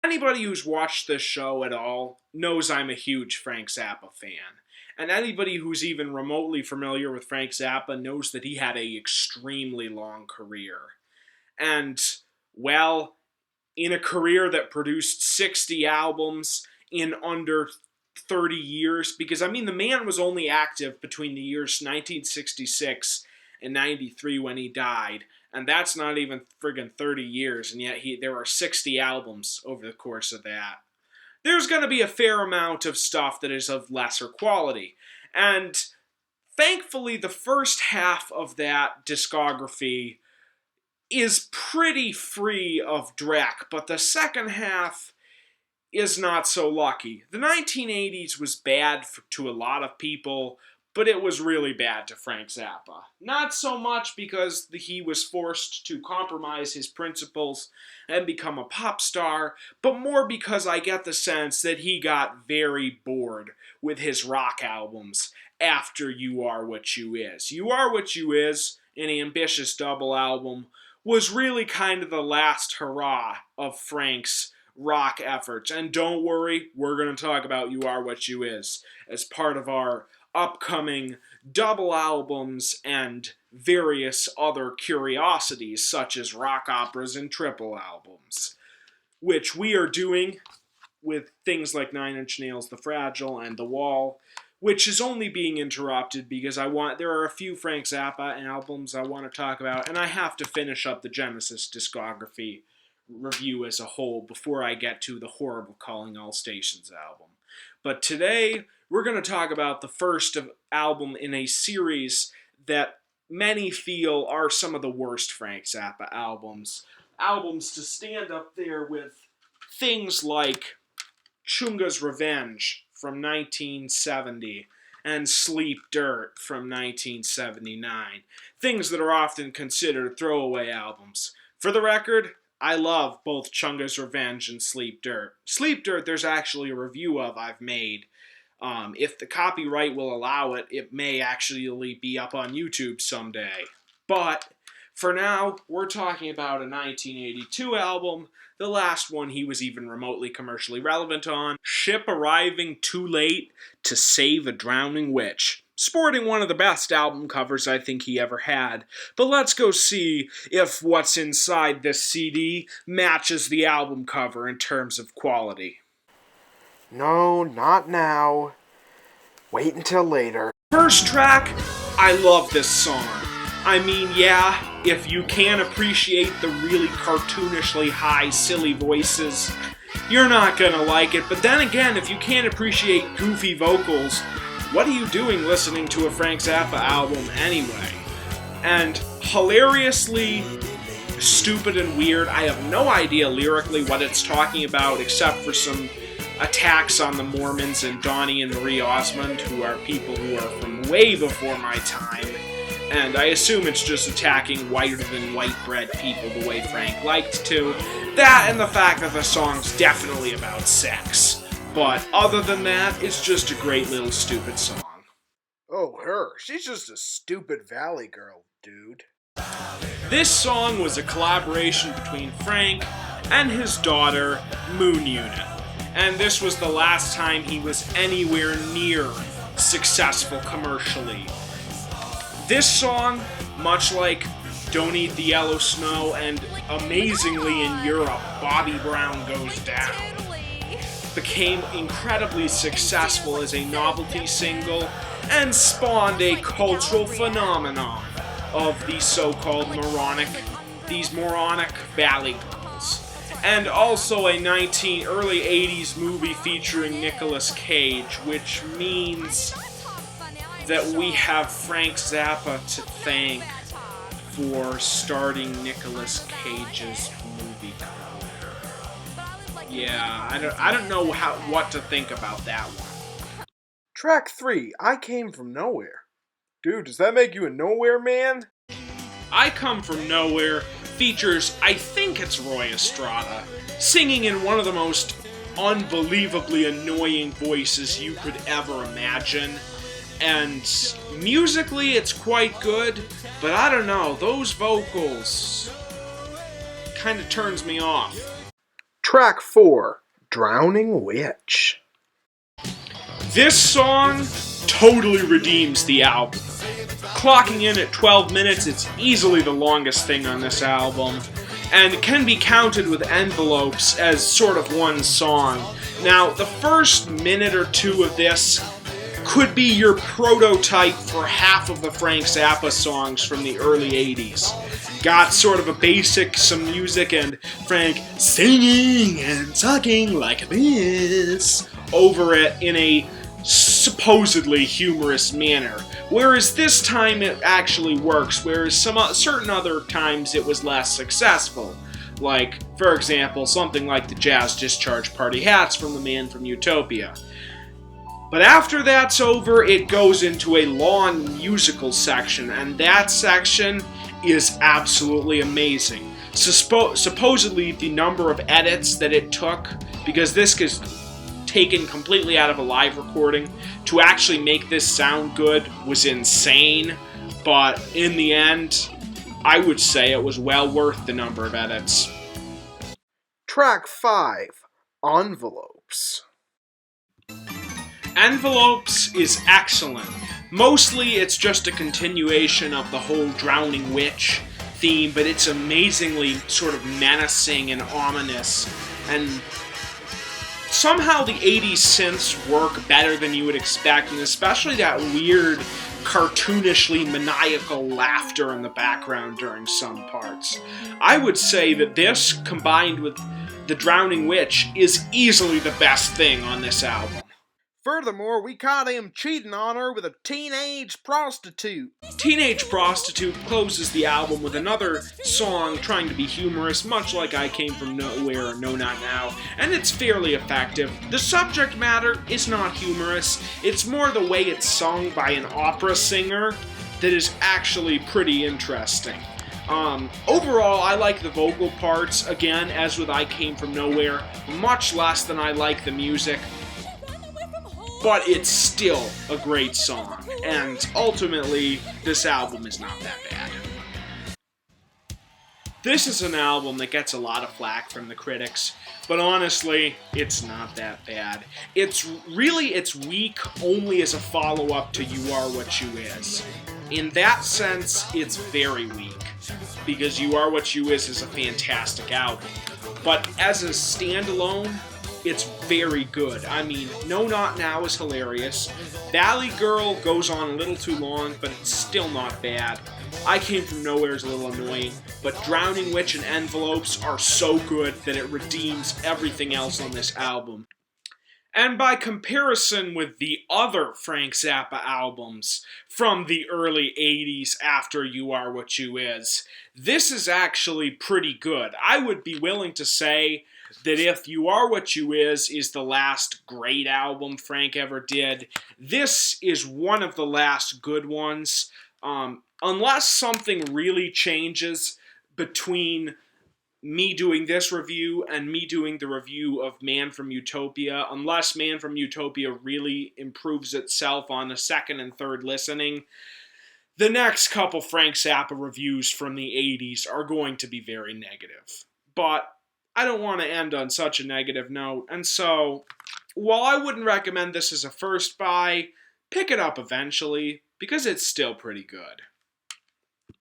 Anybody who's watched this show at all knows I'm a huge Frank Zappa fan. And anybody who's even remotely familiar with Frank Zappa knows that he had a extremely long career. And, well, in a career that produced 60 albums in under 30 years, because, I mean, the man was only active between the years 1966 and 93 when he died, and that's not even friggin' 30 years, and yet there are 60 albums over the course of that. There's going to be a fair amount of stuff that is of lesser quality, and thankfully the first half of that discography is pretty free of dreck, but the second half is not so lucky. The 1980s was bad to a lot of people, but it was really bad to Frank Zappa. Not so much because he was forced to compromise his principles and become a pop star, but more because I get the sense that he got very bored with his rock albums after You Are What You Is. You Are What You Is, an ambitious double album, was really kind of the last hurrah of Frank's rock efforts. And don't worry, we're going to talk about You Are What You Is as part of our upcoming double albums and various other curiosities such as rock operas and triple albums, which we are doing with things like Nine Inch Nails' The Fragile and The Wall, which is only being interrupted because there are a few Frank Zappa albums I want to talk about, and I have to finish up the Genesis discography review as a whole before I get to the horrible Calling All Stations album. But today, we're going to talk about the first album in a series that many feel are some of the worst Frank Zappa albums. Albums to stand up there with things like Chunga's Revenge from 1970 and Sleep Dirt from 1979. Things that are often considered throwaway albums. For the record, I love both Chunga's Revenge and Sleep Dirt. Sleep Dirt, there's actually a review of I've made. If the copyright will allow it, it may actually be up on YouTube someday. But for now, we're talking about a 1982 album, the last one he was even remotely commercially relevant on, Ship Arriving Too Late to Save a Drowning Witch. Sporting one of the best album covers I think he ever had. But let's go see if what's inside this CD matches the album cover in terms of quality. No, not now. Wait until later. First track, I love this song. I mean, yeah, if you can't appreciate the really cartoonishly high, silly voices, you're not gonna like it. But then again, if you can't appreciate goofy vocals, what are you doing listening to a Frank Zappa album anyway? And hilariously stupid and weird. I have no idea lyrically what it's talking about except for some attacks on the Mormons and Donnie and Marie Osmond, who are people who are from way before my time. And I assume it's just attacking whiter-than-white bread people the way Frank liked to. That and the fact that the song's definitely about sex. But other than that, it's just a great little stupid song. Oh, her. She's just a stupid valley girl, dude. This song was a collaboration between Frank and his daughter, Moon Unit. And this was the last time he was anywhere near successful commercially. This song, much like Don't Eat the Yellow Snow and amazingly in Europe, Bobby Brown Goes Down, became incredibly successful as a novelty single and spawned a cultural phenomenon of these so-called moronic valley girls. And also a early 80s movie featuring Nicolas Cage, which means that we have Frank Zappa to thank for starting Nicolas Cage's movie career. Yeah, I don't know what to think about that one. Track 3, I Came From Nowhere. Dude, does that make you a nowhere man? I Come From Nowhere features, I think it's Roy Estrada, singing in one of the most unbelievably annoying voices you could ever imagine. And musically it's quite good, but I don't know, those vocals kind of turns me off. Track 4, Drowning Witch. This song totally redeems the album. Clocking in at 12 minutes, it's easily the longest thing on this album, and can be counted with envelopes as sort of one song. Now, the first minute or two of this could be your prototype for half of the Frank Zappa songs from the early 80s. Got sort of a basic, some music, and Frank singing and talking like this over it in a supposedly humorous manner. Whereas this time it actually works, whereas some certain other times it was less successful. Like, for example, something like the Jazz Discharge Party Hats from the Man from Utopia. But after that's over, it goes into a long musical section, and that section is absolutely amazing. Supposedly, the number of edits that it took, because this is taken completely out of a live recording, to actually make this sound good was insane. But in the end, I would say it was well worth the number of edits. Track 5, Envelopes. Envelopes is excellent. Mostly it's just a continuation of the whole Drowning Witch theme, but it's amazingly sort of menacing and ominous, and somehow the 80s synths work better than you would expect, and especially that weird, cartoonishly maniacal laughter in the background during some parts. I would say that this, combined with The Drowning Witch, is easily the best thing on this album. Furthermore, we caught him cheating on her with a teenage prostitute. Teenage Prostitute closes the album with another song trying to be humorous, much like I Came From Nowhere or No Not Now, and it's fairly effective. The subject matter is not humorous, it's more the way it's sung by an opera singer that is actually pretty interesting. Overall, I like the vocal parts, again, as with I Came From Nowhere, much less than I like the music. But it's still a great song, and ultimately, this album is not that bad. This is an album that gets a lot of flack from the critics, but honestly, it's not that bad. It's weak only as a follow-up to You Are What You Is. In that sense, it's very weak, because You Are What You Is a fantastic album. But as a standalone, it's very good. I mean, No Not Now is hilarious. Valley Girl goes on a little too long, but it's still not bad. I Came From Nowhere is a little annoying, but Drowning Witch and Envelopes are so good that it redeems everything else on this album. And by comparison with the other Frank Zappa albums from the early 80s after You Are What You Is, this is actually pretty good. I would be willing to say that if You Are What You Is the last great album Frank ever did, this is one of the last good ones. Unless something really changes between me doing this review and me doing the review of Man from Utopia, unless Man from Utopia really improves itself on a second and third listening, the next couple Frank Zappa reviews from the 80s are going to be very negative. But I don't want to end on such a negative note, and so, while I wouldn't recommend this as a first buy, pick it up eventually, because it's still pretty good.